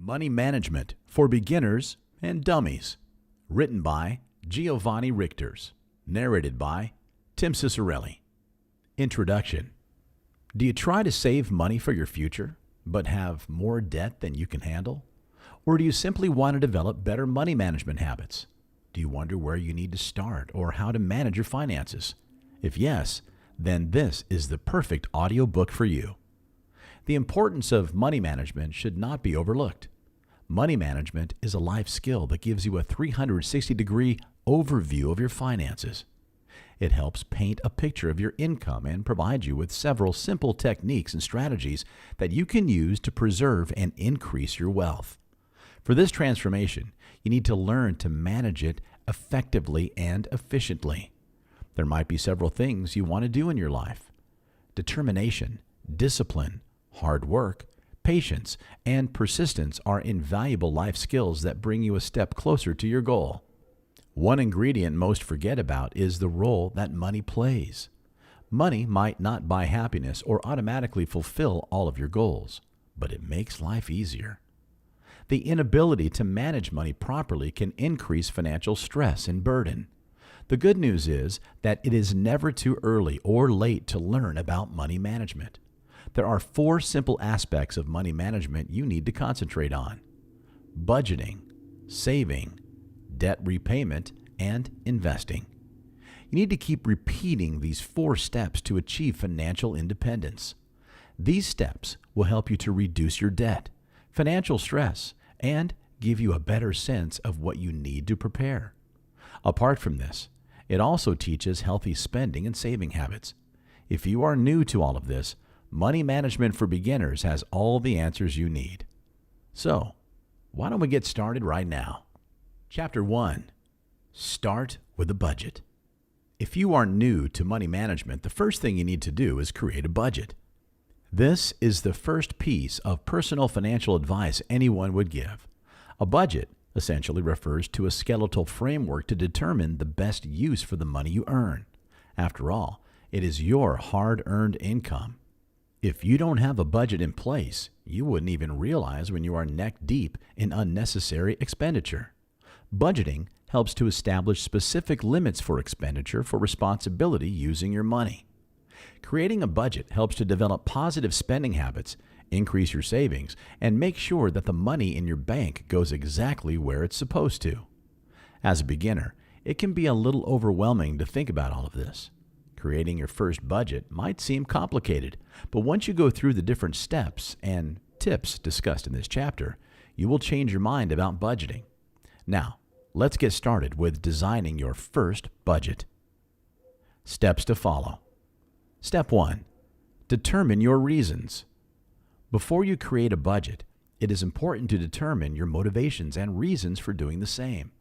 Money Management for Beginners and Dummies. Written by Giovanni Richters. Narrated by Tim Cicerelli. Introduction. Do you try to save money for your future, but have more debt than you can handle? Or do you simply want to develop better money management habits? Do you wonder where you need to start or how to manage your finances? If yes, then this is the perfect audiobook for you. The importance of money management should not be overlooked. Money management is a life skill that gives you a 360-degree overview of your finances. It helps paint a picture of your income and provides you with several simple techniques and strategies that you can use to preserve and increase your wealth. For this transformation, you need to learn to manage it effectively and efficiently. There might be several things you want to do in your life. Determination, discipline, hard work, patience, and persistence are invaluable life skills that bring you a step closer to your goal. One ingredient most forget about is the role that money plays. Money might not buy happiness or automatically fulfill all of your goals, but it makes life easier. The inability to manage money properly can increase financial stress and burden. The good news is that it is never too early or late to learn about money management. There are 4 simple aspects of money management you need to concentrate on: budgeting, saving, debt repayment, and investing. You need to keep repeating these 4 steps to achieve financial independence. These steps will help you to reduce your debt, financial stress, and give you a better sense of what you need to prepare. Apart from this, it also teaches healthy spending and saving habits. If you are new to all of this, Money Management for Beginners has all the answers you need. So, why don't we get started right now? Chapter 1. Start with a budget. If you are new to money management, the first thing you need to do is create a budget. This is the first piece of personal financial advice anyone would give. A budget essentially refers to a skeletal framework to determine the best use for the money you earn. After all, it is your hard-earned income. If you don't have a budget in place, you wouldn't even realize when you are neck deep in unnecessary expenditure. Budgeting helps to establish specific limits for expenditure for responsibility using your money. Creating a budget helps to develop positive spending habits, increase your savings, and make sure that the money in your bank goes exactly where it's supposed to. As a beginner, it can be a little overwhelming to think about all of this. Creating your first budget might seem complicated, but once you go through the different steps and tips discussed in this chapter, you will change your mind about budgeting. Now, let's get started with designing your first budget. Steps to follow. Step 1. Determine your reasons. Before you create a budget, it is important to determine your motivations and reasons for doing the same.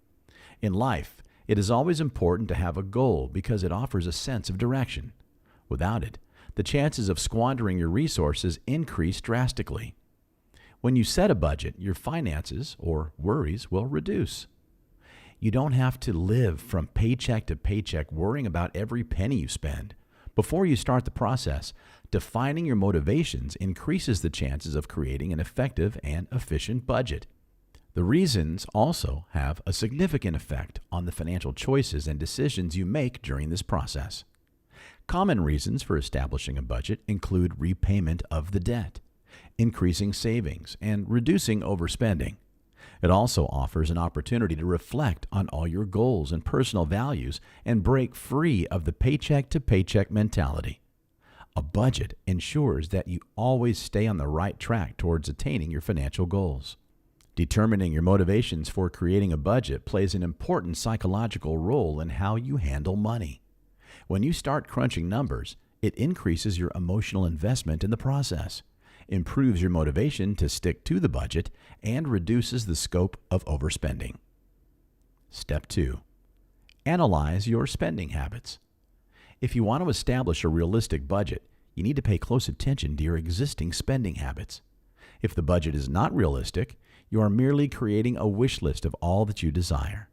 In life, it is always important to have a goal because it offers a sense of direction. Without it, the chances of squandering your resources increase drastically. When you set a budget, your finances or worries will reduce. You don't have to live from paycheck to paycheck worrying about every penny you spend. Before you start the process, defining your motivations increases the chances of creating an effective and efficient budget. The reasons also have a significant effect on the financial choices and decisions you make during this process. Common reasons for establishing a budget include repayment of the debt, increasing savings, and reducing overspending. It also offers an opportunity to reflect on all your goals and personal values and break free of the paycheck-to-paycheck mentality. A budget ensures that you always stay on the right track towards attaining your financial goals. Determining your motivations for creating a budget plays an important psychological role in how you handle money. When you start crunching numbers, it increases your emotional investment in the process, improves your motivation to stick to the budget, and reduces the scope of overspending. Step 2. Analyze your spending habits. If you want to establish a realistic budget, you need to pay close attention to your existing spending habits. If the budget is not realistic, you are merely creating a wish list of all that you desire.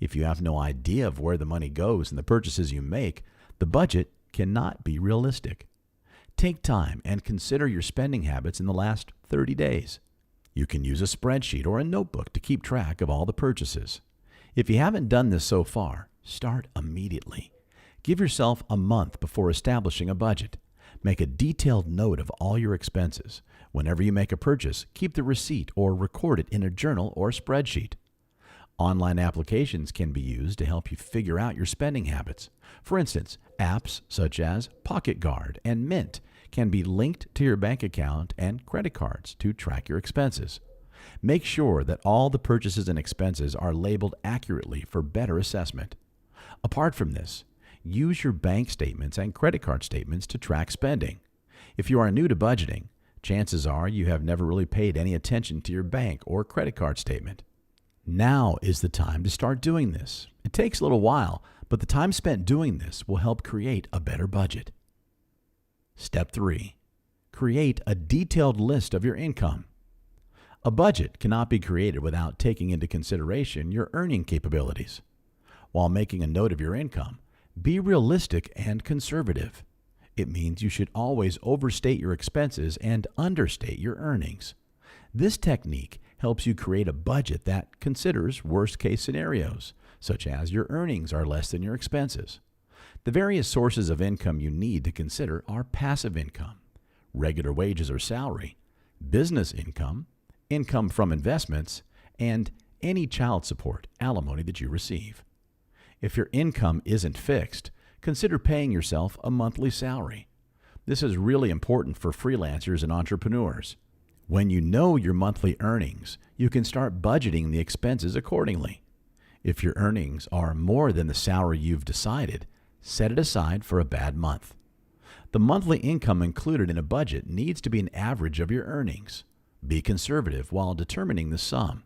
If you have no idea of where the money goes and the purchases you make, the budget cannot be realistic. Take time and consider your spending habits in the last 30 days. You can use a spreadsheet or a notebook to keep track of all the purchases. If you haven't done this so far, start immediately. Give yourself a month before establishing a budget. Make a detailed note of all your expenses. Whenever you make a purchase, keep the receipt or record it in a journal or spreadsheet. Online applications can be used to help you figure out your spending habits. For instance, apps such as Pocket Guard and Mint can be linked to your bank account and credit cards to track your expenses. Make sure that all the purchases and expenses are labeled accurately for better assessment. Apart from this, use your bank statements and credit card statements to track spending. If you are new to budgeting, chances are you have never really paid any attention to your bank or credit card statement. Now is the time to start doing this. It takes a little while, but the time spent doing this will help create a better budget. Step 3. Create a detailed list of your income. A budget cannot be created without taking into consideration your earning capabilities. While making a note of your income, be realistic and conservative. It means you should always overstate your expenses and understate your earnings. This technique helps you create a budget that considers worst-case scenarios, such as your earnings are less than your expenses. The various sources of income you need to consider are passive income, regular wages or salary, business income, income from investments, and any child support, alimony that you receive. If your income isn't fixed, consider paying yourself a monthly salary. This is really important for freelancers and entrepreneurs. When you know your monthly earnings, you can start budgeting the expenses accordingly. If your earnings are more than the salary you've decided, set it aside for a bad month. The monthly income included in a budget needs to be an average of your earnings. Be conservative while determining the sum.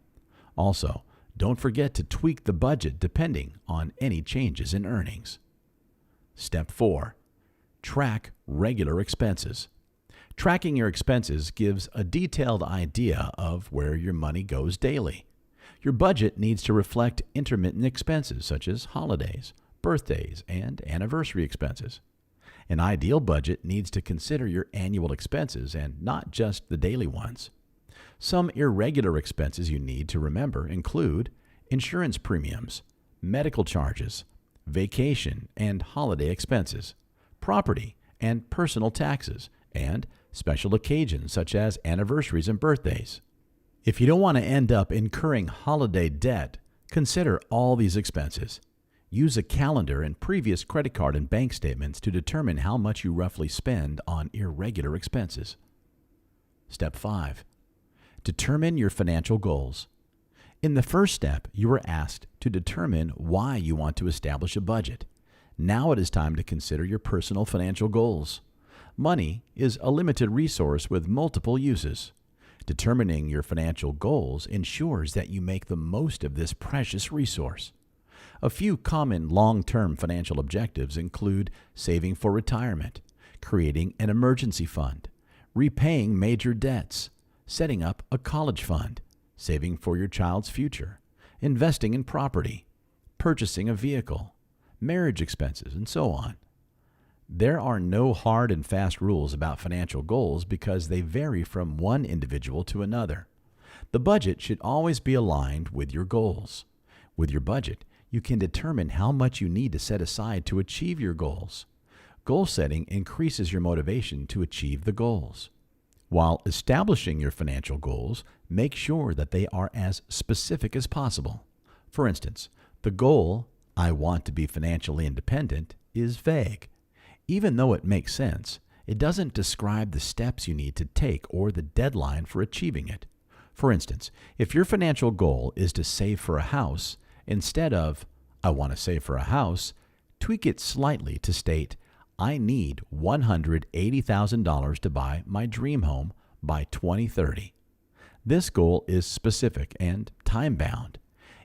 Also, don't forget to tweak the budget depending on any changes in earnings. Step 4. Track regular expenses. Tracking your expenses gives a detailed idea of where your money goes daily. Your budget needs to reflect intermittent expenses such as holidays, birthdays, and anniversary expenses. An ideal budget needs to consider your annual expenses and not just the daily ones. Some irregular expenses you need to remember include insurance premiums, medical charges, vacation and holiday expenses, property and personal taxes, and special occasions such as anniversaries and birthdays. If you don't want to end up incurring holiday debt, consider all these expenses. Use a calendar and previous credit card and bank statements to determine how much you roughly spend on irregular expenses. Step 5. Determine your financial goals. In the first step, you were asked to determine why you want to establish a budget. Now it is time to consider your personal financial goals. Money is a limited resource with multiple uses. Determining your financial goals ensures that you make the most of this precious resource. A few common long-term financial objectives include saving for retirement, creating an emergency fund, repaying major debts, setting up a college fund, saving for your child's future, investing in property, purchasing a vehicle, marriage expenses, and so on. There are no hard and fast rules about financial goals because they vary from one individual to another. The budget should always be aligned with your goals. With your budget, you can determine how much you need to set aside to achieve your goals. Goal setting increases your motivation to achieve the goals. While establishing your financial goals, make sure that they are as specific as possible. For instance, the goal, "I want to be financially independent," is vague. Even though it makes sense, it doesn't describe the steps you need to take or the deadline for achieving it. For instance, if your financial goal is to save for a house, instead of, "I want to save for a house," tweak it slightly to state, "I need $180,000 to buy my dream home by 2030. This goal is specific and time-bound.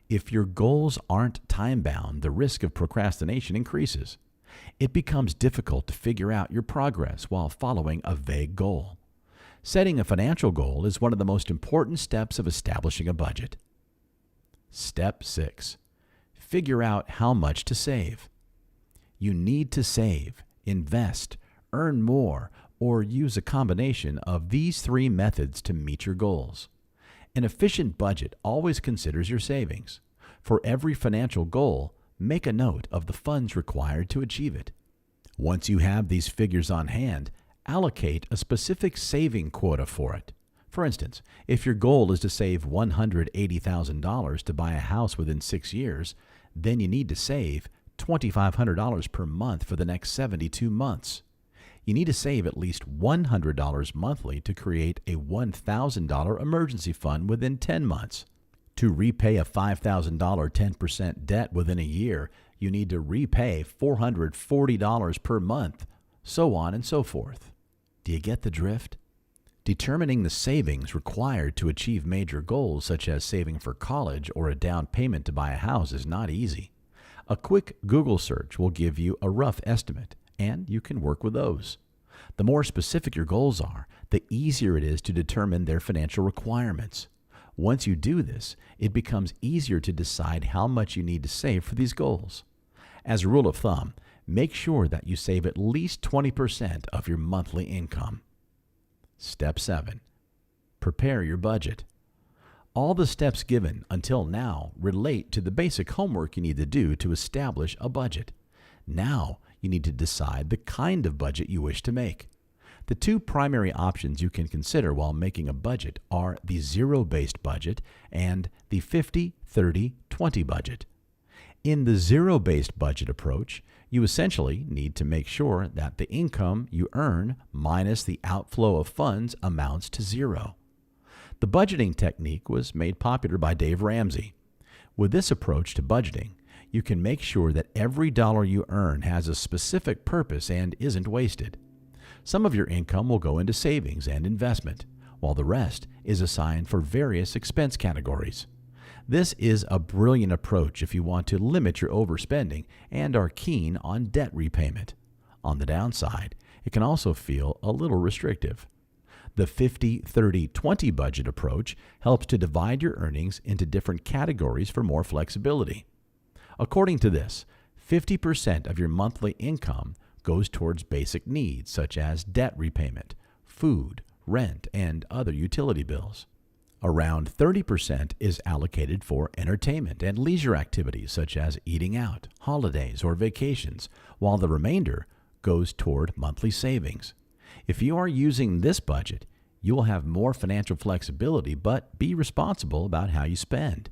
If your goals aren't time-bound, the risk of procrastination increases. It becomes difficult to figure out your progress while following a vague goal. Setting a financial goal is one of the most important steps of establishing a budget. Step 6. Figure out how much to save. You need to save, invest, earn more, or use a combination of these three methods to meet your goals. An efficient budget always considers your savings. For every financial goal, make a note of the funds required to achieve it. Once you have these figures on hand, allocate a specific saving quota for it. For instance, if your goal is to save $180,000 to buy a house within 6 years, then you need to save $2,500 per month for the next 72 months. You need to save at least $100 monthly to create a $1,000 emergency fund within 10 months. To repay a $5,000 10% debt within a year, you need to repay $440 per month, so on and so forth. Do you get the drift? Determining the savings required to achieve major goals such as saving for college or a down payment to buy a house is not easy. A quick Google search will give you a rough estimate, and you can work with those. The more specific your goals are, the easier it is to determine their financial requirements. Once you do this, it becomes easier to decide how much you need to save for these goals. As a rule of thumb, make sure that you save at least 20% of your monthly income. Step 7. Prepare your budget. All the steps given until now relate to the basic homework you need to do to establish a budget. Now you need to decide the kind of budget you wish to make. The two primary options you can consider while making a budget are the zero-based budget and the 50-30-20 budget. In the zero-based budget approach, you essentially need to make sure that the income you earn minus the outflow of funds amounts to zero. The budgeting technique was made popular by Dave Ramsey. With this approach to budgeting, you can make sure that every dollar you earn has a specific purpose and isn't wasted. Some of your income will go into savings and investment, while the rest is assigned for various expense categories. This is a brilliant approach if you want to limit your overspending and are keen on debt repayment. On the downside, it can also feel a little restrictive. The 50-30-20 budget approach helps to divide your earnings into different categories for more flexibility. According to this, 50% of your monthly income goes towards basic needs such as debt repayment, food, rent, and other utility bills. Around 30% is allocated for entertainment and leisure activities such as eating out, holidays, or vacations, while the remainder goes toward monthly savings. If you are using this budget, you will have more financial flexibility, but be responsible about how you spend.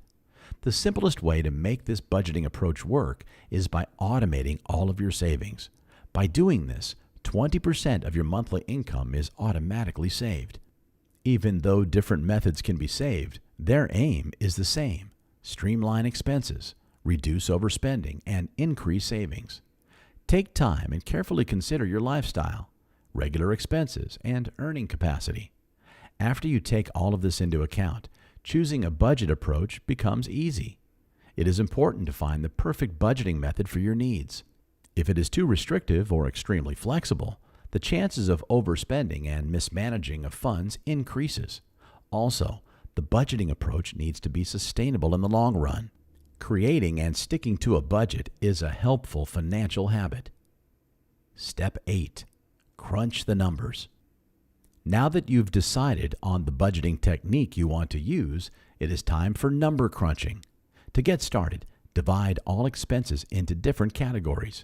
The simplest way to make this budgeting approach work is by automating all of your savings. By doing this, 20% of your monthly income is automatically saved. Even though different methods can be saved, their aim is the same: streamline expenses, reduce overspending, and increase savings. Take time and carefully consider your lifestyle, regular expenses, and earning capacity. After you take all of this into account, choosing a budget approach becomes easy. It is important to find the perfect budgeting method for your needs. If it is too restrictive or extremely flexible, the chances of overspending and mismanaging of funds increases. Also, the budgeting approach needs to be sustainable in the long run. Creating and sticking to a budget is a helpful financial habit. Step 8. Crunch the numbers. Now that you've decided on the budgeting technique you want to use, it is time for number crunching. To get started, divide all expenses into different categories.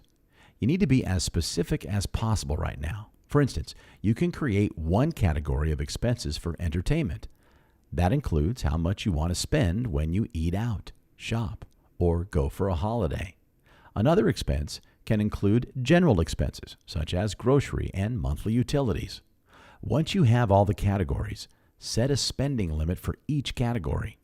You need to be as specific as possible right now. For instance, you can create one category of expenses for entertainment. That includes how much you want to spend when you eat out, shop, or go for a holiday. Another expense can include general expenses, such as grocery and monthly utilities. Once you have all the categories, set a spending limit for each category.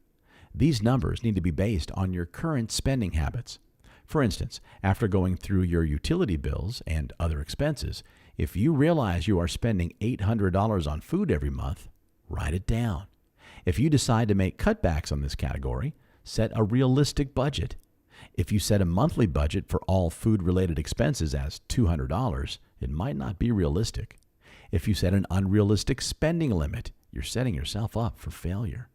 These numbers need to be based on your current spending habits. For instance, after going through your utility bills and other expenses, if you realize you are spending $800 on food every month, write it down. If you decide to make cutbacks on this category, set a realistic budget. If you set a monthly budget for all food-related expenses as $200, it might not be realistic. If you set an unrealistic spending limit, you're setting yourself up for failure.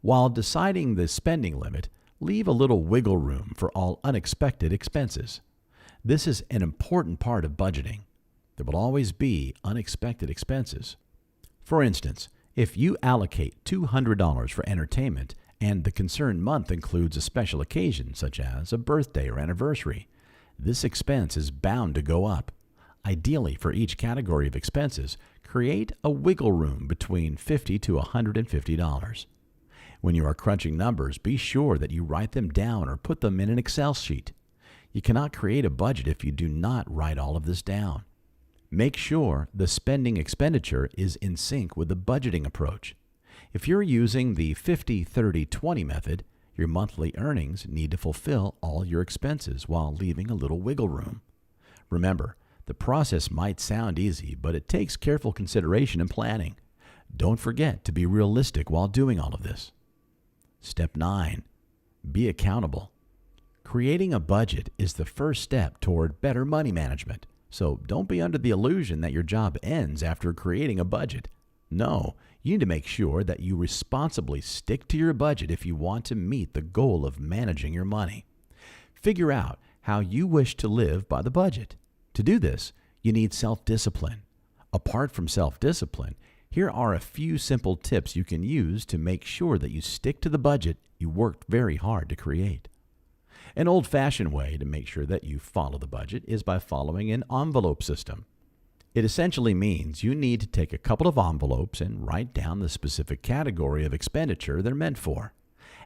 While deciding the spending limit, leave a little wiggle room for all unexpected expenses. This is an important part of budgeting. There will always be unexpected expenses. For instance, If you allocate $200 for entertainment and the concerned month includes a special occasion such as a birthday or anniversary, this expense is bound to go up. Ideally, for each category of expenses, create a wiggle room between $50 to $150. When you are crunching numbers, be sure that you write them down or put them in an Excel sheet. You cannot create a budget if you do not write all of this down. Make sure the spending expenditure is in sync with the budgeting approach. If you're using the 50-30-20 method, your monthly earnings need to fulfill all your expenses while leaving a little wiggle room. Remember, the process might sound easy, but it takes careful consideration and planning. Don't forget to be realistic while doing all of this. Step 9. Be accountable. Creating a budget is the first step toward better money management. So don't be under the illusion that your job ends after creating a budget. No, you need to make sure that you responsibly stick to your budget if you want to meet the goal of managing your money. Figure out how you wish to live by the budget. To do this, you need self-discipline. Apart from self-discipline, here are a few simple tips you can use to make sure that you stick to the budget you worked very hard to create. An old-fashioned way to make sure that you follow the budget is by following an envelope system. It essentially means you need to take a couple of envelopes and write down the specific category of expenditure they're meant for.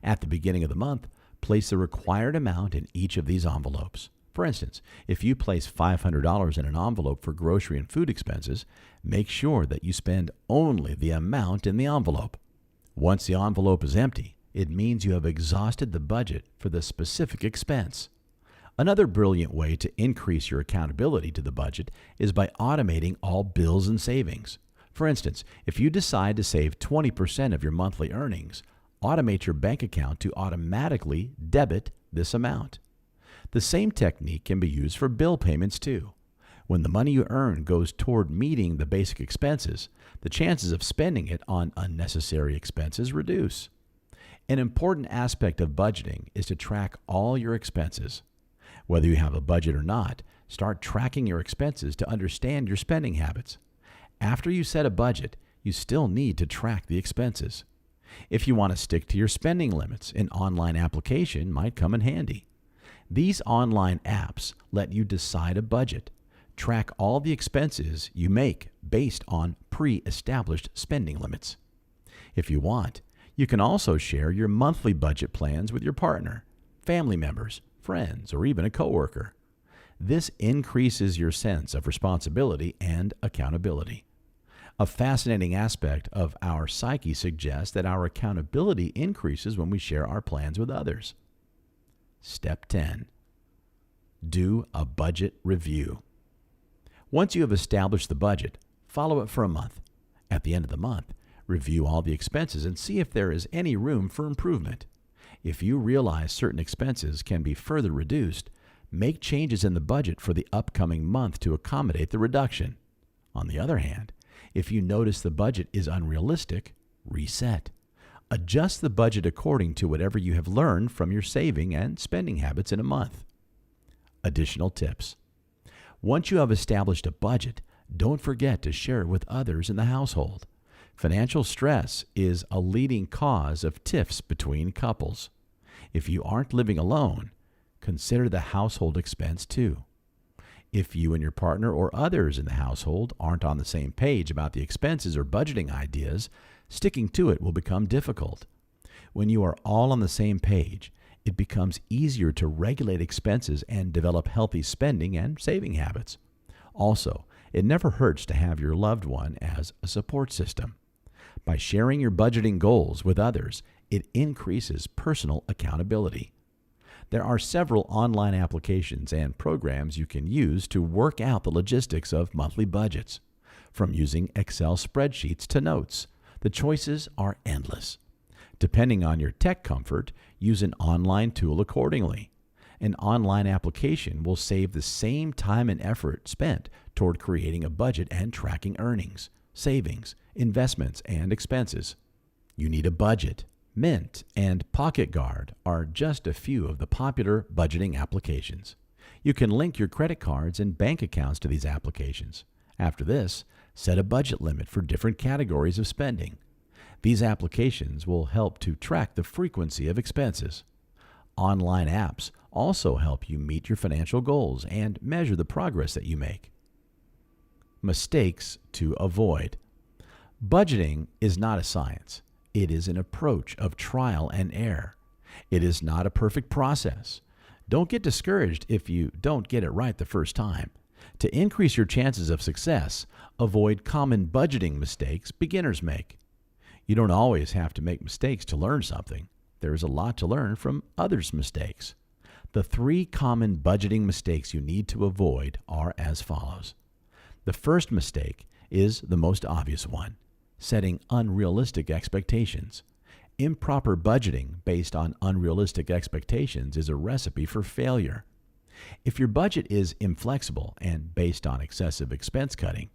At the beginning of the month, place the required amount in each of these envelopes. For instance, if you place $500 in an envelope for grocery and food expenses, make sure that you spend only the amount in the envelope. Once the envelope is empty, it means you have exhausted the budget for the specific expense. Another brilliant way to increase your accountability to the budget is by automating all bills and savings. For instance, if you decide to save 20% of your monthly earnings, automate your bank account to automatically debit this amount. The same technique can be used for bill payments too. When the money you earn goes toward meeting the basic expenses, the chances of spending it on unnecessary expenses reduce. An important aspect of budgeting is to track all your expenses. Whether you have a budget or not, start tracking your expenses to understand your spending habits. After you set a budget, you still need to track the expenses. If you want to stick to your spending limits, an online application might come in handy. These online apps let you decide a budget, track all the expenses you make based on pre-established spending limits. If you want, you can also share your monthly budget plans with your partner, family members, friends, or even a coworker. This increases your sense of responsibility and accountability. A fascinating aspect of our psyche suggests that our accountability increases when we share our plans with others. Step 10. Do a budget review. Once you have established the budget, follow it for a month. At the end of the month, review all the expenses and see if there is any room for improvement. If you realize certain expenses can be further reduced, make changes in the budget for the upcoming month to accommodate the reduction. On the other hand, if you notice the budget is unrealistic, reset. Adjust the budget according to whatever you have learned from your saving and spending habits in a month. Additional tips. Once you have established a budget, don't forget to share it with others in the household. Financial stress is a leading cause of tiffs between couples. If you aren't living alone, consider the household expense too. If you and your partner or others in the household aren't on the same page about the expenses or budgeting ideas, sticking to it will become difficult. When you are all on the same page, it becomes easier to regulate expenses and develop healthy spending and saving habits. Also, it never hurts to have your loved one as a support system. By sharing your budgeting goals with others, it increases personal accountability. There are several online applications and programs you can use to work out the logistics of monthly budgets. From using Excel spreadsheets to notes, the choices are endless. Depending on your tech comfort, use an online tool accordingly. An online application will save the same time and effort spent toward creating a budget and tracking earnings, savings, investments, and expenses. You need a budget. Mint and Pocket Guard are just a few of the popular budgeting applications. You can link your credit cards and bank accounts to these applications. After this, set a budget limit for different categories of spending. These applications will help to track the frequency of expenses. Online apps also help you meet your financial goals and measure the progress that you make. Mistakes to avoid. Budgeting is not a science. It is an approach of trial and error. It is not a perfect process. Don't get discouraged if you don't get it right the first time. To increase your chances of success, avoid common budgeting mistakes beginners make. You don't always have to make mistakes to learn something. There is a lot to learn from others' mistakes. The 3 common budgeting mistakes you need to avoid are as follows. The first mistake is the most obvious one: setting unrealistic expectations. Improper budgeting based on unrealistic expectations is a recipe for failure. If your budget is inflexible and based on excessive expense cutting,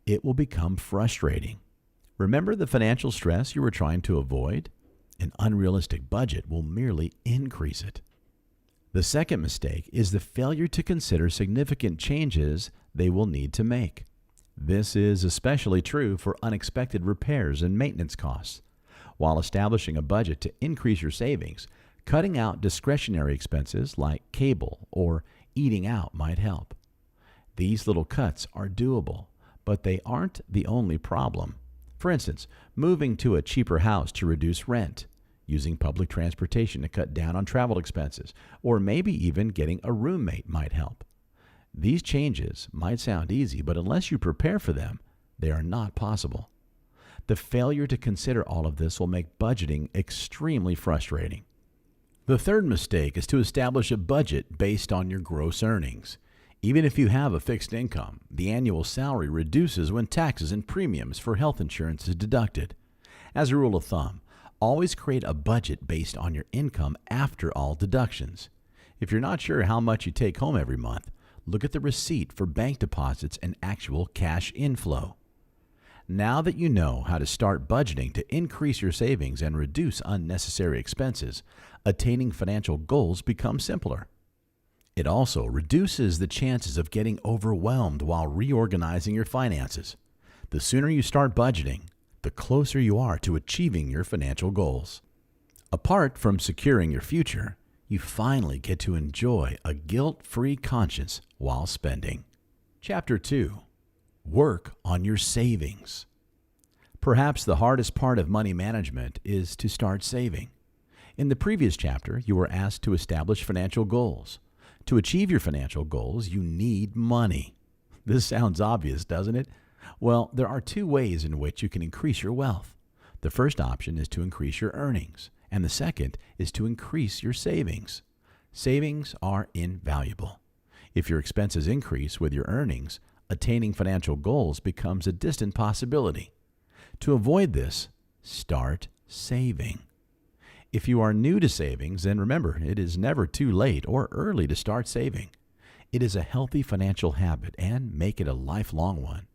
it will become frustrating. Remember the financial stress you were trying to avoid? An unrealistic budget will merely increase it. The second mistake is the failure to consider significant changes they will need to make. This is especially true for unexpected repairs and maintenance costs. While establishing a budget to increase your savings, cutting out discretionary expenses like cable or eating out might help. These little cuts are doable, but they aren't the only problem. For instance, moving to a cheaper house to reduce rent, using public transportation to cut down on travel expenses, or maybe even getting a roommate might help. These changes might sound easy, but unless you prepare for them, they are not possible. The failure to consider all of this will make budgeting extremely frustrating. The third mistake is to establish a budget based on your gross earnings. Even if you have a fixed income, the annual salary reduces when taxes and premiums for health insurance is deducted. As a rule of thumb, always create a budget based on your income after all deductions. If you're not sure how much you take home every month, look at the receipt for bank deposits and actual cash inflow. Now that you know how to start budgeting to increase your savings and reduce unnecessary expenses, attaining financial goals becomes simpler. It also reduces the chances of getting overwhelmed while reorganizing your finances. The sooner you start budgeting, the closer you are to achieving your financial goals. Apart from securing your future, you finally get to enjoy a guilt-free conscience while spending. Chapter 2. Work on your savings. Perhaps the hardest part of money management is to start saving. In the previous chapter, you were asked to establish financial goals. To achieve your financial goals, you need money. This sounds obvious, doesn't it? Well, there are 2 ways in which you can increase your wealth. The first option is to increase your earnings, and the second is to increase your savings. Savings are invaluable. If your expenses increase with your earnings, attaining financial goals becomes a distant possibility. To avoid this, start saving. If you are new to savings, then remember, it is never too late or early to start saving. It is a healthy financial habit, and make it a lifelong one.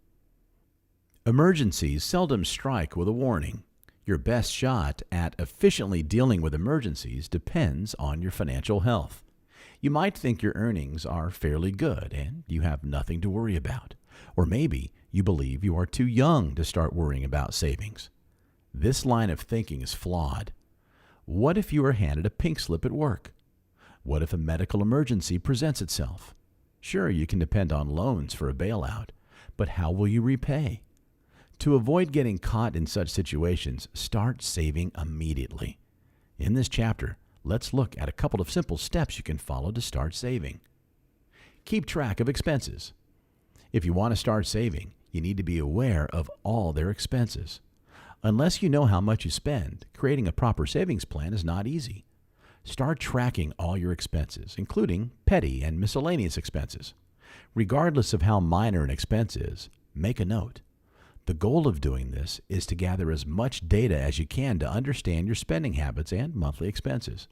Emergencies seldom strike with a warning. Your best shot at efficiently dealing with emergencies depends on your financial health. You might think your earnings are fairly good and you have nothing to worry about. Or maybe you believe you are too young to start worrying about savings. This line of thinking is flawed. What if you are handed a pink slip at work? What if a medical emergency presents itself? Sure, you can depend on loans for a bailout, but how will you repay? To avoid getting caught in such situations, start saving immediately. In this chapter, let's look at a couple of simple steps you can follow to start saving. Keep track of expenses. If you want to start saving, you need to be aware of all their expenses. Unless you know how much you spend, creating a proper savings plan is not easy. Start tracking all your expenses, including petty and miscellaneous expenses. Regardless of how minor an expense is, make a note. The goal of doing this is to gather as much data as you can to understand your spending habits and monthly expenses.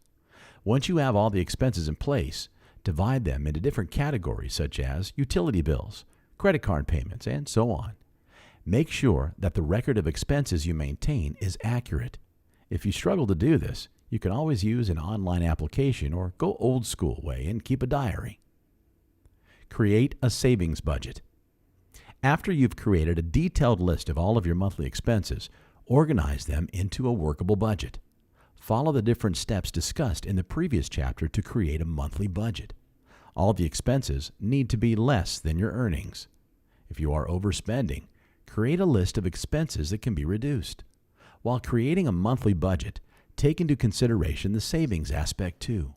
Once you have all the expenses in place, divide them into different categories such as utility bills, credit card payments, and so on. Make sure that the record of expenses you maintain is accurate. If you struggle to do this, you can always use an online application or go old school way and keep a diary. Create a savings budget. After you've created a detailed list of all of your monthly expenses, organize them into a workable budget. Follow the different steps discussed in the previous chapter to create a monthly budget. All the expenses need to be less than your earnings. If you are overspending, create a list of expenses that can be reduced. While creating a monthly budget, take into consideration the savings aspect too.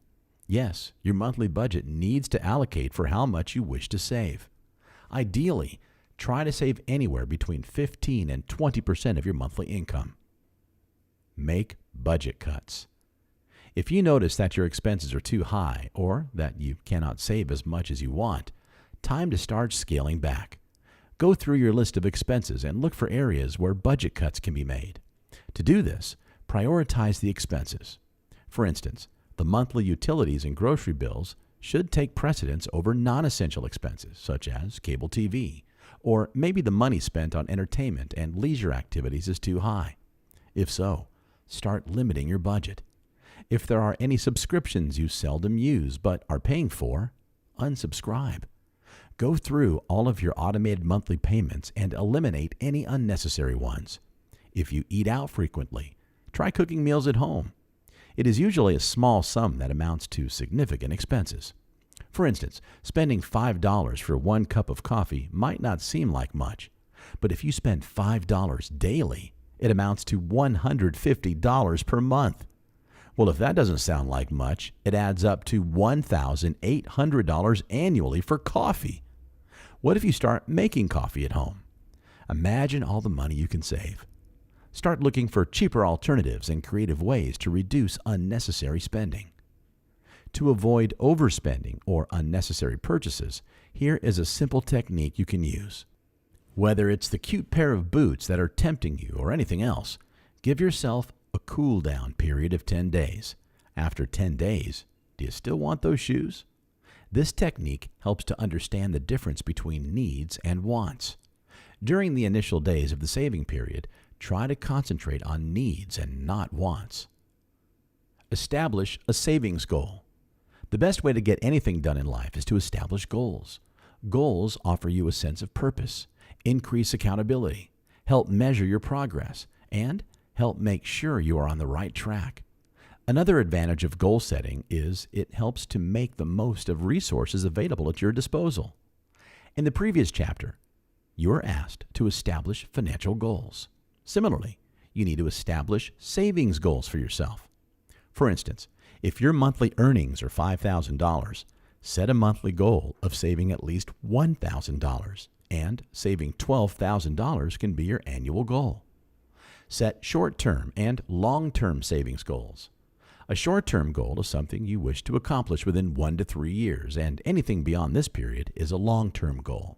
Yes, your monthly budget needs to allocate for how much you wish to save. Ideally, try to save anywhere between 15 and 20% of your monthly income. Make budget cuts. If you notice that your expenses are too high or that you cannot save as much as you want, time to start scaling back. Go through your list of expenses and look for areas where budget cuts can be made. To do this, prioritize the expenses. For instance, the monthly utilities and grocery bills should take precedence over non-essential expenses such as cable TV, or maybe the money spent on entertainment and leisure activities is too high. If so, start limiting your budget. If there are any subscriptions you seldom use but are paying for, unsubscribe. Go through all of your automated monthly payments and eliminate any unnecessary ones. If you eat out frequently, try cooking meals at home. It is usually a small sum that amounts to significant expenses. For instance, spending $5 for 1 cup of coffee might not seem like much, but if you spend $5 daily, it amounts to $150 per month. Well, if that doesn't sound like much, it adds up to $1,800 annually for coffee. What if you start making coffee at home? Imagine all the money you can save. Start looking for cheaper alternatives and creative ways to reduce unnecessary spending. To avoid overspending or unnecessary purchases, here is a simple technique you can use. Whether it's the cute pair of boots that are tempting you or anything else, give yourself a cool down period of 10 days. After 10 days, do you still want those shoes? This technique helps to understand the difference between needs and wants. During the initial days of the saving period, try to concentrate on needs and not wants. Establish a savings goal. The best way to get anything done in life is to establish goals. Goals offer you a sense of purpose, increase accountability, help measure your progress, and help make sure you are on the right track. Another advantage of goal setting is it helps to make the most of resources available at your disposal. In the previous chapter, you are asked to establish financial goals. Similarly, you need to establish savings goals for yourself. For instance, if your monthly earnings are $5,000, set a monthly goal of saving at least $1,000, and saving $12,000 can be your annual goal. Set short-term and long-term savings goals. A short-term goal is something you wish to accomplish within 1 to 3 years, and anything beyond this period is a long-term goal.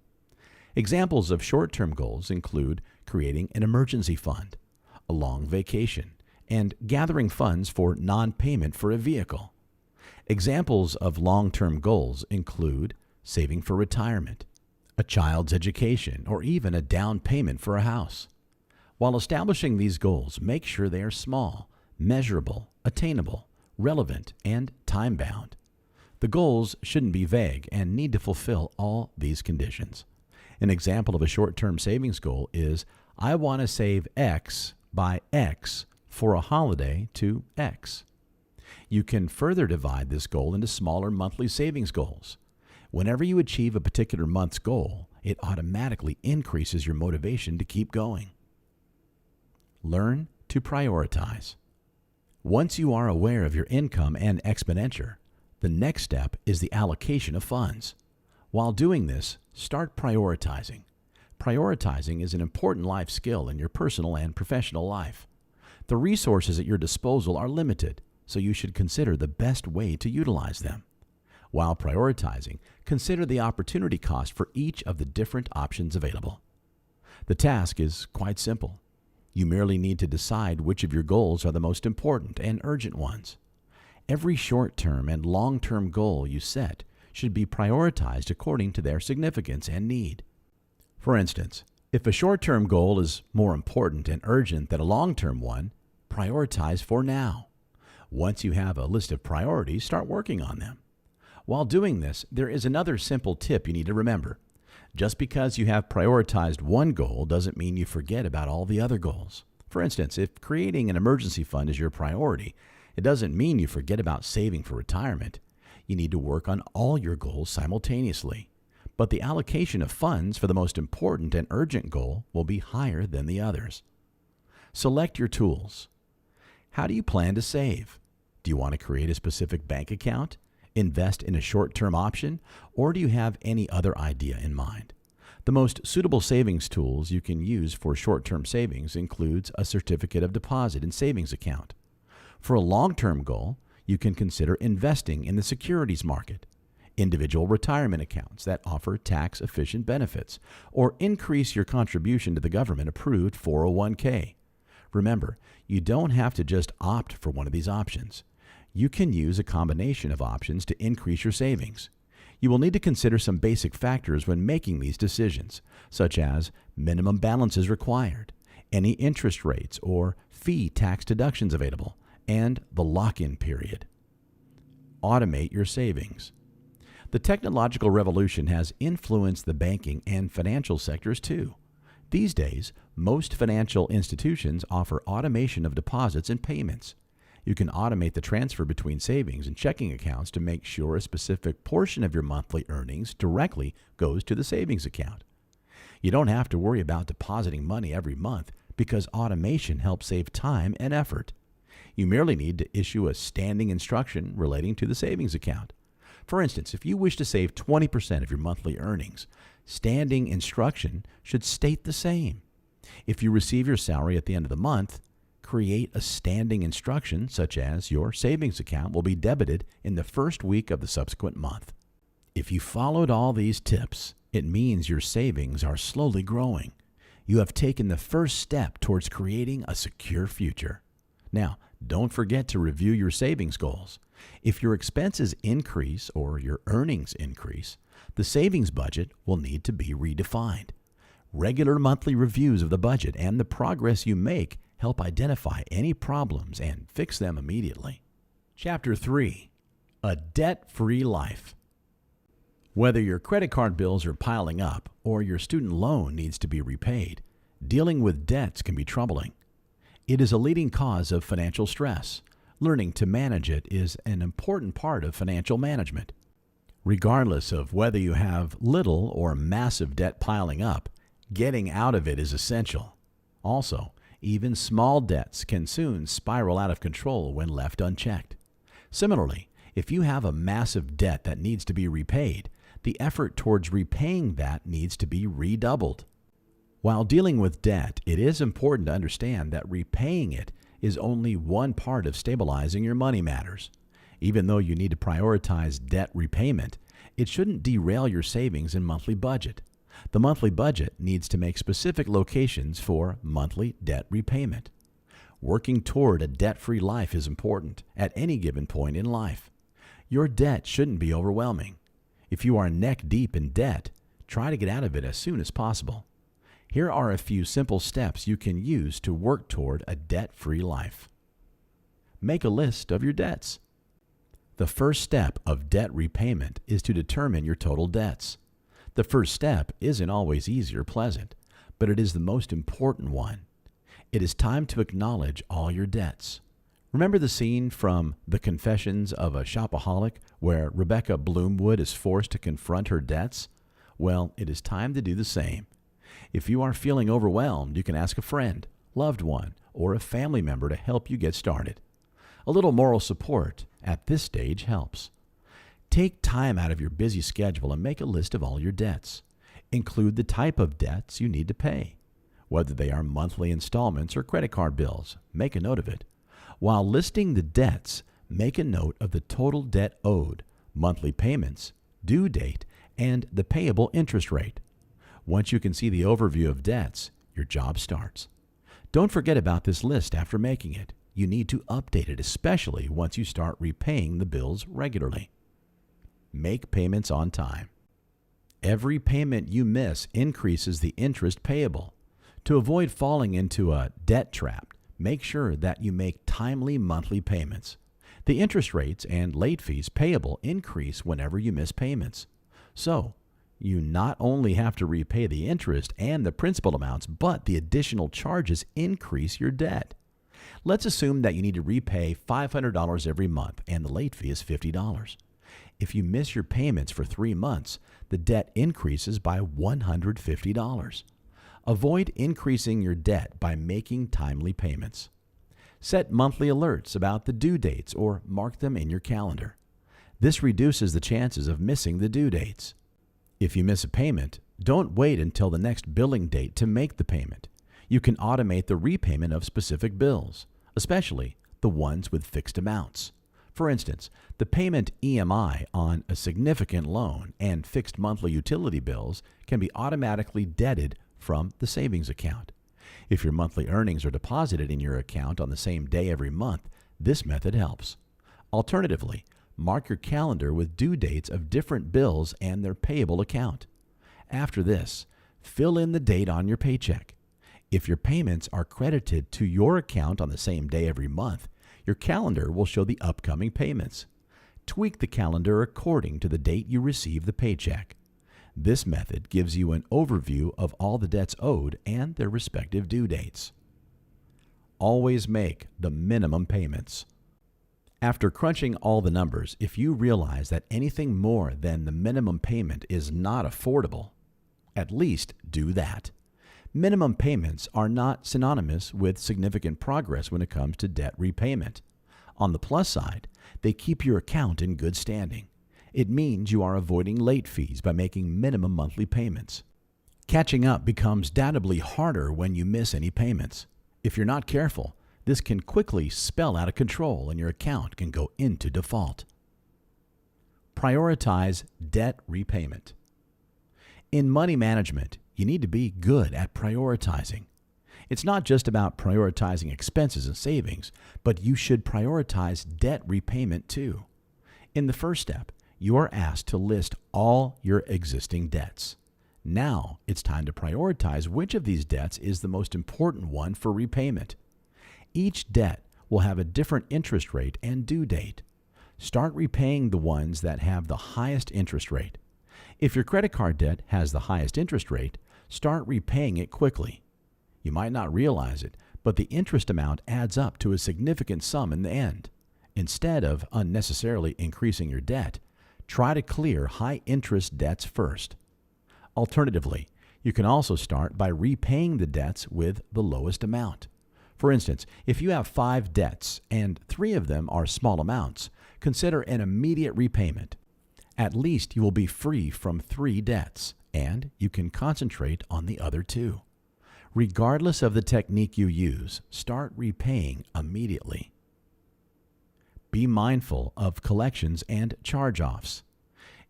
Examples of short-term goals include creating an emergency fund, a long vacation, and gathering funds for non-payment for a vehicle. Examples of long-term goals include saving for retirement, a child's education, or even a down payment for a house. While establishing these goals, make sure they are small, measurable, attainable, relevant, and time-bound. The goals shouldn't be vague and need to fulfill all these conditions. An example of a short-term savings goal is, I want to save X by X for a holiday to X. You can further divide this goal into smaller monthly savings goals. Whenever you achieve a particular month's goal, it automatically increases your motivation to keep going. Learn to prioritize. Once you are aware of your income and expenditure, the next step is the allocation of funds. While doing this, start prioritizing. Prioritizing is an important life skill in your personal and professional life. The resources at your disposal are limited, so you should consider the best way to utilize them. While prioritizing, consider the opportunity cost for each of the different options available. The task is quite simple. You merely need to decide which of your goals are the most important and urgent ones. Every short-term and long-term goal you set should be prioritized according to their significance and need. For instance, if a short-term goal is more important and urgent than a long-term one, prioritize for now. Once you have a list of priorities, start working on them. While doing this, there is another simple tip you need to remember. Just because you have prioritized one goal doesn't mean you forget about all the other goals. For instance, if creating an emergency fund is your priority, it doesn't mean you forget about saving for retirement. You need to work on all your goals simultaneously. But the allocation of funds for the most important and urgent goal will be higher than the others. Select your tools. How do you plan to save? Do you want to create a specific bank account, invest in a short-term option, or do you have any other idea in mind? The most suitable savings tools you can use for short-term savings includes a certificate of deposit and savings account. For a long-term goal, you can consider investing in the securities market, individual retirement accounts that offer tax-efficient benefits, or increase your contribution to the government-approved 401k. Remember, you don't have to just opt for one of these options. You can use a combination of options to increase your savings. You will need to consider some basic factors when making these decisions, such as minimum balances required, any interest rates or fee tax deductions available, and the lock-in period. Automate your savings. The technological revolution has influenced the banking and financial sectors too. These days, most financial institutions offer automation of deposits and payments. You can automate the transfer between savings and checking accounts to make sure a specific portion of your monthly earnings directly goes to the savings account. You don't have to worry about depositing money every month because automation helps save time and effort. You merely need to issue a standing instruction relating to the savings account. For instance, if you wish to save 20% of your monthly earnings, standing instruction should state the same. If you receive your salary at the end of the month, create a standing instruction such as your savings account will be debited in the first week of the subsequent month. If you followed all these tips, it means your savings are slowly growing. You have taken the first step towards creating a secure future. Now, don't forget to review your savings goals. If your expenses increase or your earnings increase, the savings budget will need to be redefined. Regular monthly reviews of the budget and the progress you make help identify any problems and fix them immediately. Chapter 3. A Debt-Free Life. Whether your credit card bills are piling up or your student loan needs to be repaid, dealing with debts can be troubling. It is a leading cause of financial stress. Learning to manage it is an important part of financial management. Regardless of whether you have little or massive debt piling up, getting out of it is essential. Also, even small debts can soon spiral out of control when left unchecked. Similarly, if you have a massive debt that needs to be repaid, the effort towards repaying that needs to be redoubled. While dealing with debt, it is important to understand that repaying it is only one part of stabilizing your money matters. Even though you need to prioritize debt repayment, it shouldn't derail your savings and monthly budget. The monthly budget needs to make specific locations for monthly debt repayment. Working toward a debt-free life is important at any given point in life. Your debt shouldn't be overwhelming. If you are neck deep in debt, try to get out of it as soon as possible. Here are a few simple steps you can use to work toward a debt-free life. Make a list of your debts. The first step of debt repayment is to determine your total debts. The first step isn't always easy or pleasant, but it is the most important one. It is time to acknowledge all your debts. Remember the scene from The Confessions of a Shopaholic where Rebecca Bloomwood is forced to confront her debts? Well, it is time to do the same. If you are feeling overwhelmed, you can ask a friend, loved one, or a family member to help you get started. A little moral support at this stage helps. Take time out of your busy schedule and make a list of all your debts. Include the type of debts you need to pay, whether they are monthly installments or credit card bills. Make a note of it. While listing the debts, make a note of the total debt owed, monthly payments, due date, and the payable interest rate. Once you can see the overview of debts, your job starts. Don't forget about this list after making it. You need to update it, especially once you start repaying the bills regularly. Make payments on time. Every payment you miss increases the interest payable. To avoid falling into a debt trap, make sure that you make timely monthly payments. The interest rates and late fees payable increase whenever you miss payments. So, You not only have to repay the interest and the principal amounts, but the additional charges increase your debt. Let's assume that you need to repay $500 every month and the late fee is $50. If you miss your payments for 3 months, the debt increases by $150. Avoid increasing your debt by making timely payments. Set monthly alerts about the due dates or mark them in your calendar. This reduces the chances of missing the due dates. If you miss a payment, don't wait until the next billing date to make the payment. You can automate the repayment of specific bills, especially the ones with fixed amounts. For instance, the payment EMI on a significant loan and fixed monthly utility bills can be automatically debited from the savings account. If your monthly earnings are deposited in your account on the same day every month, this method helps. Alternatively, mark your calendar with due dates of different bills and their payable account. After this, fill in the date on your paycheck. If your payments are credited to your account on the same day every month, your calendar will show the upcoming payments. Tweak the calendar according to the date you receive the paycheck. This method gives you an overview of all the debts owed and their respective due dates. Always make the minimum payments. After crunching all the numbers, if you realize that anything more than the minimum payment is not affordable, at least do that. Minimum payments are not synonymous with significant progress when it comes to debt repayment. On the plus side, they keep your account in good standing. It means you are avoiding late fees by making minimum monthly payments. Catching up becomes doubly harder when you miss any payments. If you're not careful, this can quickly spell out of control and your account can go into default. Prioritize debt repayment. In money management, you need to be good at prioritizing. It's not just about prioritizing expenses and savings, but you should prioritize debt repayment too. In the first step, you are asked to list all your existing debts. Now it's time to prioritize which of these debts is the most important one for repayment. Each debt will have a different interest rate and due date. Start repaying the ones that have the highest interest rate. If your credit card debt has the highest interest rate, start repaying it quickly. You might not realize it, but the interest amount adds up to a significant sum in the end. Instead of unnecessarily increasing your debt, try to clear high-interest debts first. Alternatively, you can also start by repaying the debts with the lowest amount. For instance, if you have 5 debts and 3 of them are small amounts, consider an immediate repayment. At least you will be free from 3 debts, and you can concentrate on the other 2. Regardless of the technique you use, start repaying immediately. Be mindful of collections and charge-offs.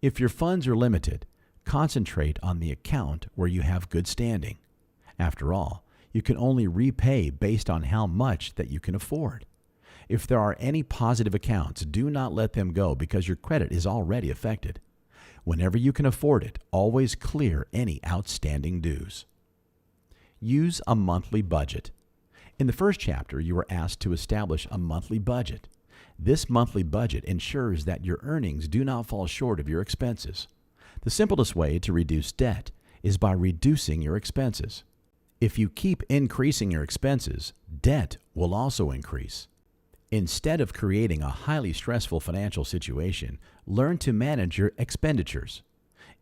If your funds are limited, concentrate on the account where you have good standing. After all, you can only repay based on how much that you can afford. If there are any positive accounts, do not let them go because your credit is already affected. Whenever you can afford it, always clear any outstanding dues. Use a monthly budget. In the first chapter, you were asked to establish a monthly budget. This monthly budget ensures that your earnings do not fall short of your expenses. The simplest way to reduce debt is by reducing your expenses. If you keep increasing your expenses, debt will also increase. Instead of creating a highly stressful financial situation, learn to manage your expenditures.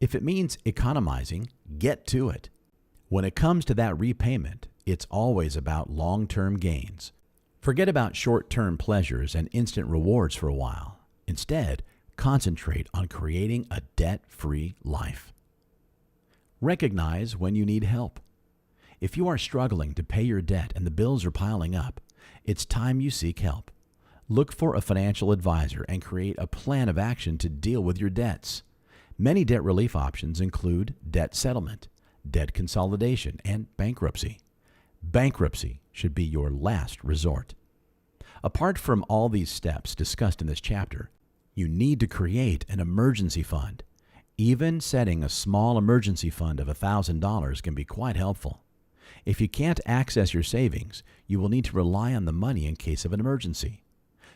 If it means economizing, get to it. When it comes to that repayment, it's always about long-term gains. Forget about short-term pleasures and instant rewards for a while. Instead, concentrate on creating a debt-free life. Recognize when you need help. If you are struggling to pay your debt and the bills are piling up, it's time you seek help. Look for a financial advisor and create a plan of action to deal with your debts. Many debt relief options include debt settlement, debt consolidation, and bankruptcy. Bankruptcy should be your last resort. Apart from all these steps discussed in this chapter, you need to create an emergency fund. Even setting a small emergency fund of $1,000 can be quite helpful. If you can't access your savings, you will need to rely on the money in case of an emergency.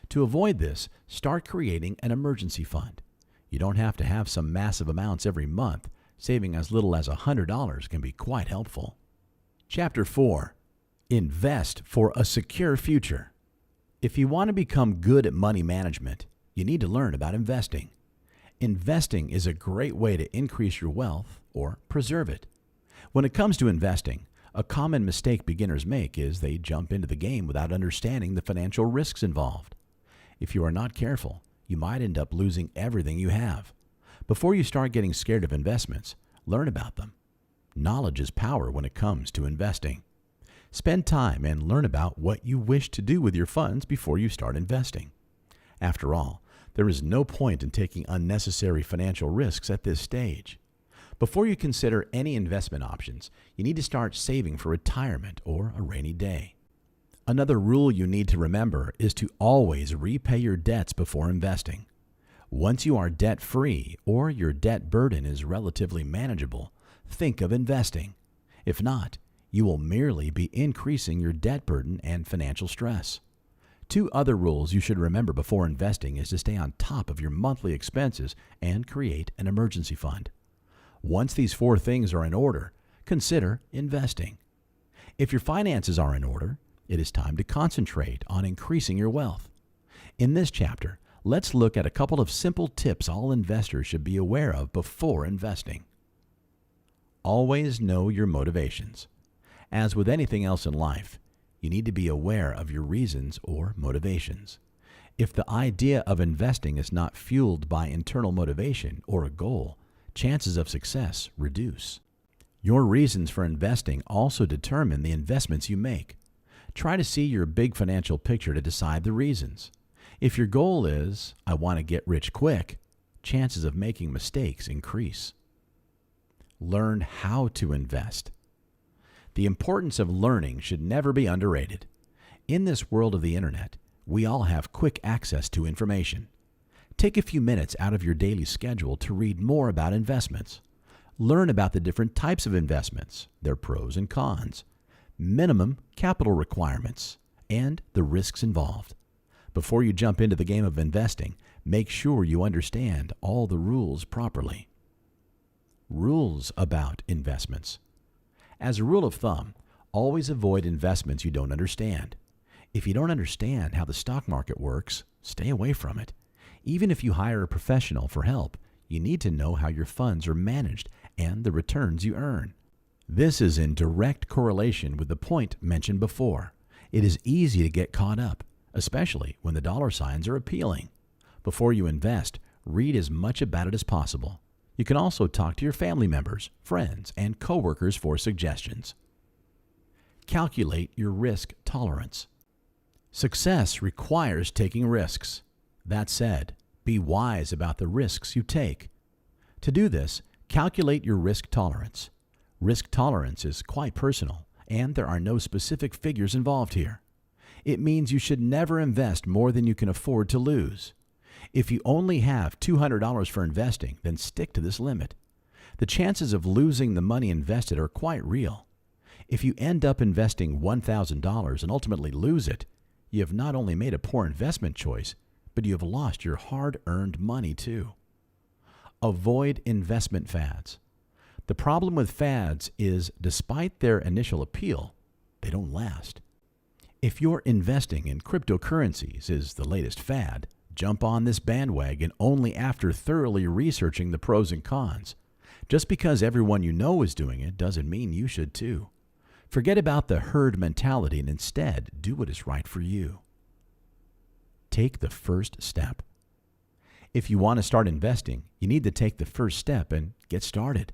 To avoid this, start creating an emergency fund. You don't have to have some massive amounts every month. Saving as little as $100 can be quite helpful. Chapter 4. Invest for a secure future. If you want to become good at money management, you need to learn about investing. Investing is a great way to increase your wealth or preserve it. When it comes to investing, a common mistake beginners make is they jump into the game without understanding the financial risks involved. If you are not careful, you might end up losing everything you have. Before you start getting scared of investments, learn about them. Knowledge is power when it comes to investing. Spend time and learn about what you wish to do with your funds before you start investing. After all, there is no point in taking unnecessary financial risks at this stage. Before you consider any investment options, you need to start saving for retirement or a rainy day. Another rule you need to remember is to always repay your debts before investing. Once you are debt-free or your debt burden is relatively manageable, think of investing. If not, you will merely be increasing your debt burden and financial stress. 2 other rules you should remember before investing is to stay on top of your monthly expenses and create an emergency fund. Once these 4 things are in order, consider investing. If your finances are in order, it is time to concentrate on increasing your wealth. In this chapter, let's look at a couple of simple tips all investors should be aware of before investing. Always know your motivations. As with anything else in life, you need to be aware of your reasons or motivations. If the idea of investing is not fueled by internal motivation or a goal, chances of success reduce. Your reasons for investing also determine the investments you make. Try to see your big financial picture to decide the reasons. If your goal is, I want to get rich quick, chances of making mistakes increase. Learn how to invest. The importance of learning should never be underrated. In this world of the internet, we all have quick access to information. Take a few minutes out of your daily schedule to read more about investments. Learn about the different types of investments, their pros and cons, minimum capital requirements, and the risks involved. Before you jump into the game of investing, make sure you understand all the rules properly. Rules about investments. As a rule of thumb, always avoid investments you don't understand. If you don't understand how the stock market works, stay away from it. Even if you hire a professional for help, you need to know how your funds are managed and the returns you earn. This is in direct correlation with the point mentioned before. It is easy to get caught up, especially when the dollar signs are appealing. Before you invest, read as much about it as possible. You can also talk to your family members, friends, and coworkers for suggestions. Calculate your risk tolerance. Success requires taking risks. That said, be wise about the risks you take. To do this, calculate your risk tolerance. Risk tolerance is quite personal, and there are no specific figures involved here. It means you should never invest more than you can afford to lose. If you only have $200 for investing, then stick to this limit. The chances of losing the money invested are quite real. If you end up investing $1,000 and ultimately lose it, you have not only made a poor investment choice, but you have lost your hard-earned money too. Avoid investment fads. The problem with fads is, despite their initial appeal, they don't last. If you're investing in cryptocurrencies is the latest fad, jump on this bandwagon only after thoroughly researching the pros and cons. Just because everyone you know is doing it doesn't mean you should too. Forget about the herd mentality and instead do what is right for you. Take the first step. If you want to start investing, you need to take the first step and get started.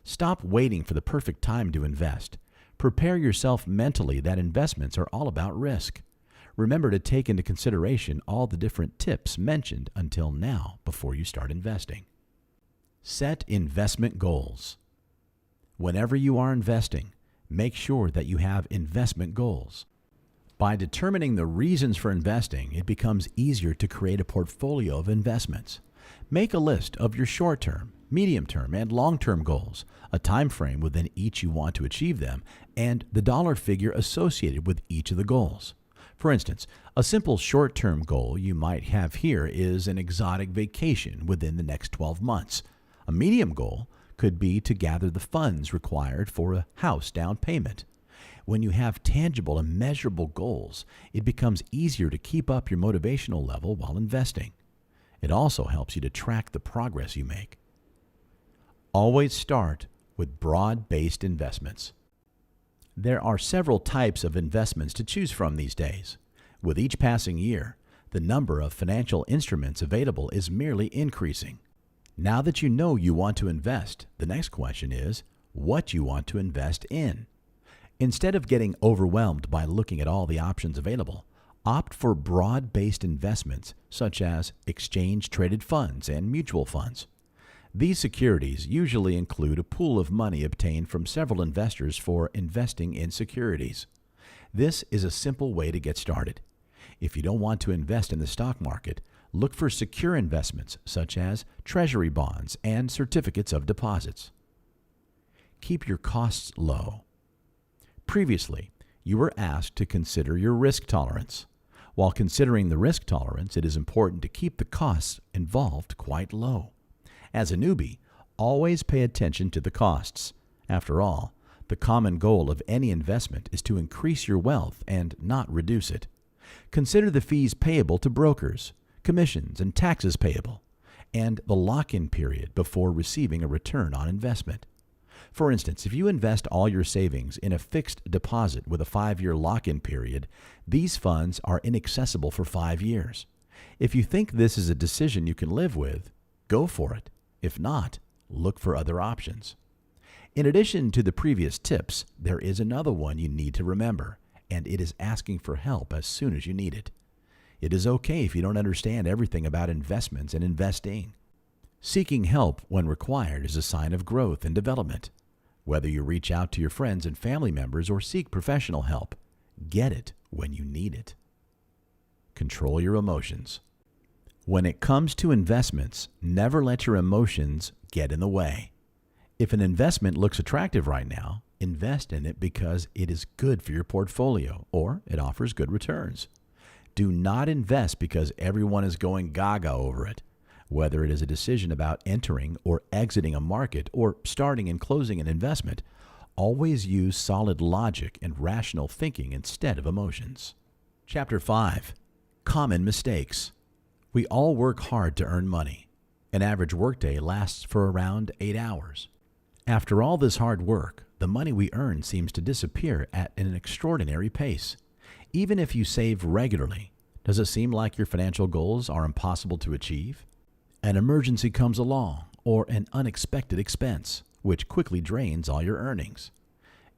Stop waiting for the perfect time to invest. Prepare yourself mentally that investments are all about risk. Remember to take into consideration all the different tips mentioned until now before you start investing. Set investment goals. Whenever you are investing, make sure that you have investment goals. By determining the reasons for investing, it becomes easier to create a portfolio of investments. Make a list of your short-term, medium-term, and long-term goals, a time frame within each you want to achieve them, and the dollar figure associated with each of the goals. For instance, a simple short-term goal you might have here is an exotic vacation within the next 12 months. A medium goal could be to gather the funds required for a house down payment. When you have tangible and measurable goals, it becomes easier to keep up your motivational level while investing. It also helps you to track the progress you make. Always start with broad-based investments. There are several types of investments to choose from these days. With each passing year, the number of financial instruments available is merely increasing. Now that you know you want to invest, the next question is what you want to invest in. Instead of getting overwhelmed by looking at all the options available, opt for broad-based investments such as exchange-traded funds and mutual funds. These securities usually include a pool of money obtained from several investors for investing in securities. This is a simple way to get started. If you don't want to invest in the stock market, look for secure investments such as treasury bonds and certificates of deposits. Keep your costs low. Previously, you were asked to consider your risk tolerance. While considering the risk tolerance, it is important to keep the costs involved quite low. As a newbie, always pay attention to the costs. After all, the common goal of any investment is to increase your wealth and not reduce it. Consider the fees payable to brokers, commissions and taxes payable, and the lock-in period before receiving a return on investment. For instance, if you invest all your savings in a fixed deposit with a 5-year lock-in period, these funds are inaccessible for 5 years. If you think this is a decision you can live with, go for it. If not, look for other options. In addition to the previous tips, there is another one you need to remember, and it is asking for help as soon as you need it. It is okay if you don't understand everything about investments and investing. Seeking help when required is a sign of growth and development. Whether you reach out to your friends and family members or seek professional help, get it when you need it. Control your emotions. When it comes to investments, never let your emotions get in the way. If an investment looks attractive right now, invest in it because it is good for your portfolio or it offers good returns. Do not invest because everyone is going gaga over it. Whether it is a decision about entering or exiting a market or starting and closing an investment, always use solid logic and rational thinking instead of emotions. Chapter 5. Common mistakes. We all work hard to earn money. An average workday lasts for around 8 hours. After all this hard work, the money we earn seems to disappear at an extraordinary pace. Even if you save regularly, does it seem like your financial goals are impossible to achieve? An emergency comes along, or an unexpected expense, which quickly drains all your earnings.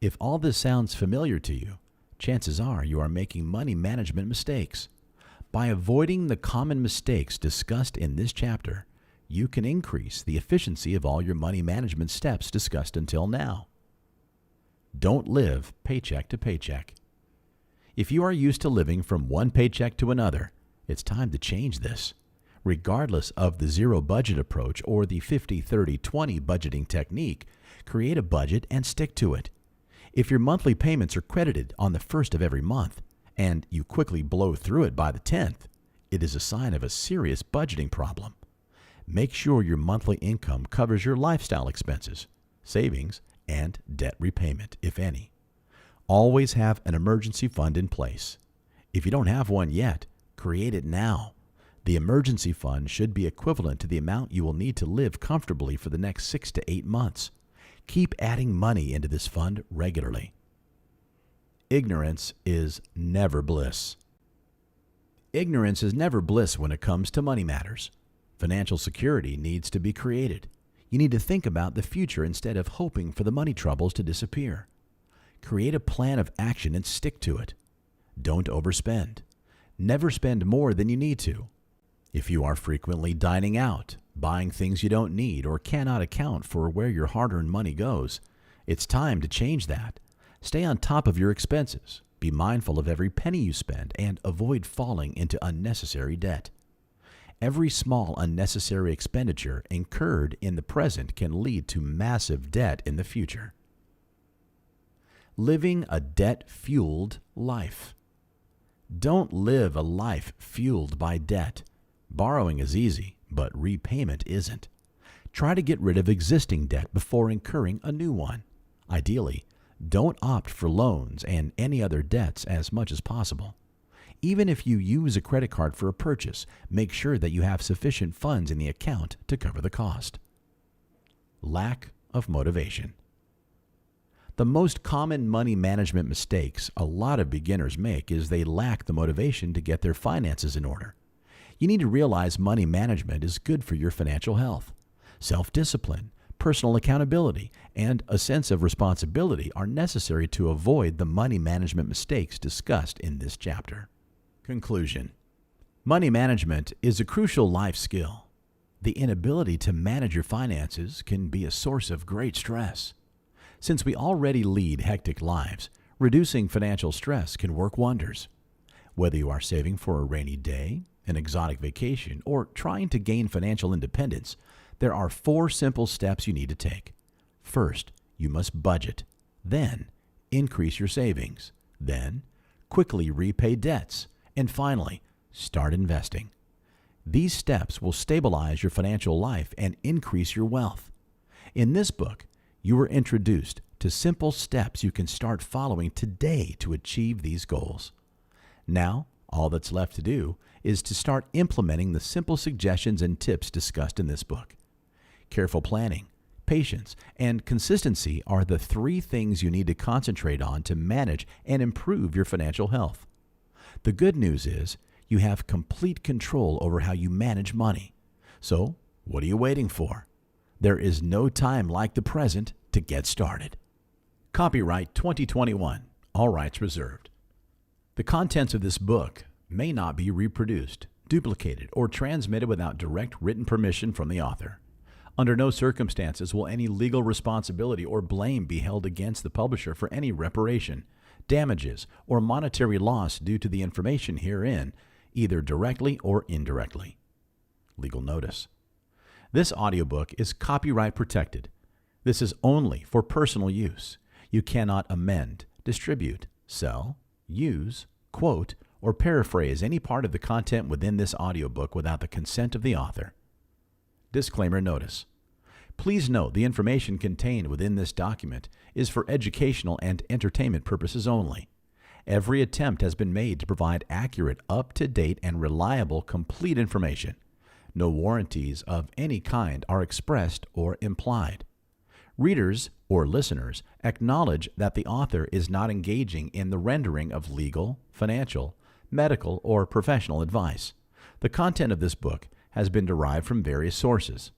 If all this sounds familiar to you, chances are you are making money management mistakes. By avoiding the common mistakes discussed in this chapter, you can increase the efficiency of all your money management steps discussed until now. Don't live paycheck to paycheck. If you are used to living from one paycheck to another, it's time to change this. Regardless of the zero budget approach or the 50-30-20 budgeting technique, create a budget and stick to it. If your monthly payments are credited on the 1st of every month, and you quickly blow through it by the 10th, it is a sign of a serious budgeting problem. Make sure your monthly income covers your lifestyle expenses, savings, and debt repayment, if any. Always have an emergency fund in place. If you don't have one yet, create it now. The emergency fund should be equivalent to the amount you will need to live comfortably for the next 6 to 8 months. Keep adding money into this fund regularly. Ignorance is never bliss. Ignorance is never bliss when it comes to money matters. Financial security needs to be created. You need to think about the future instead of hoping for the money troubles to disappear. Create a plan of action and stick to it. Don't overspend. Never spend more than you need to. If you are frequently dining out, buying things you don't need, or cannot account for where your hard-earned money goes, it's time to change that. Stay on top of your expenses, be mindful of every penny you spend, and avoid falling into unnecessary debt. Every small unnecessary expenditure incurred in the present can lead to massive debt in the future. Living a debt-fueled life. Don't live a life fueled by debt. Borrowing is easy, but repayment isn't. Try to get rid of existing debt before incurring a new one. Ideally, don't opt for loans and any other debts as much as possible. Even if you use a credit card for a purchase, make sure that you have sufficient funds in the account to cover the cost. Lack of motivation. The most common money management mistakes a lot of beginners make is they lack the motivation to get their finances in order. You need to realize money management is good for your financial health. Self-discipline, personal accountability, and a sense of responsibility are necessary to avoid the money management mistakes discussed in this chapter. Conclusion. Money management is a crucial life skill. The inability to manage your finances can be a source of great stress. Since we already lead hectic lives, reducing financial stress can work wonders. Whether you are saving for a rainy day, an exotic vacation, or trying to gain financial independence, there are 4 simple steps you need to take. First, you must budget. Then, increase your savings. Then, quickly repay debts. And finally, start investing. These steps will stabilize your financial life and increase your wealth. In this book, you were introduced to simple steps you can start following today to achieve these goals. Now, all that's left to do is to start implementing the simple suggestions and tips discussed in this book. Careful planning, patience, and consistency are the 3 things you need to concentrate on to manage and improve your financial health. The good news is you have complete control over how you manage money. So, what are you waiting for? There is no time like the present to get started. Copyright 2021. All rights reserved. The contents of this book may not be reproduced, duplicated, or transmitted without direct written permission from the author. Under no circumstances will any legal responsibility or blame be held against the publisher for any reparation, damages, or monetary loss due to the information herein, either directly or indirectly. Legal notice. This audiobook is copyright protected. This is only for personal use. You cannot amend, distribute, sell, use, quote, or paraphrase any part of the content within this audiobook without the consent of the author. Disclaimer notice. Please note the information contained within this document is for educational and entertainment purposes only. Every attempt has been made to provide accurate, up-to-date, and reliable complete information. No warranties of any kind are expressed or implied. Readers or listeners acknowledge that the author is not engaging in the rendering of legal, financial, medical, or professional advice. The content of this book has been derived from various sources.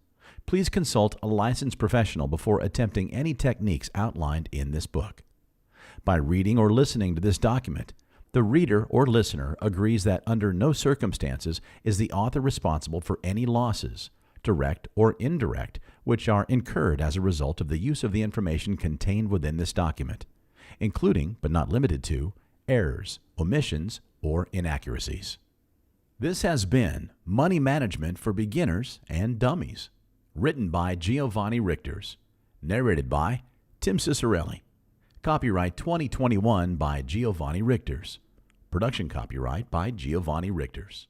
Please consult a licensed professional before attempting any techniques outlined in this book. By reading or listening to this document, the reader or listener agrees that under no circumstances is the author responsible for any losses, direct or indirect, which are incurred as a result of the use of the information contained within this document, including, but not limited to, errors, omissions, or inaccuracies. This has been Money Management for Beginners and Dummies, written by Giovanni Richters, narrated by Tim Cicerelli. Copyright 2021 by Giovanni Richters. Production copyright by Giovanni Richters.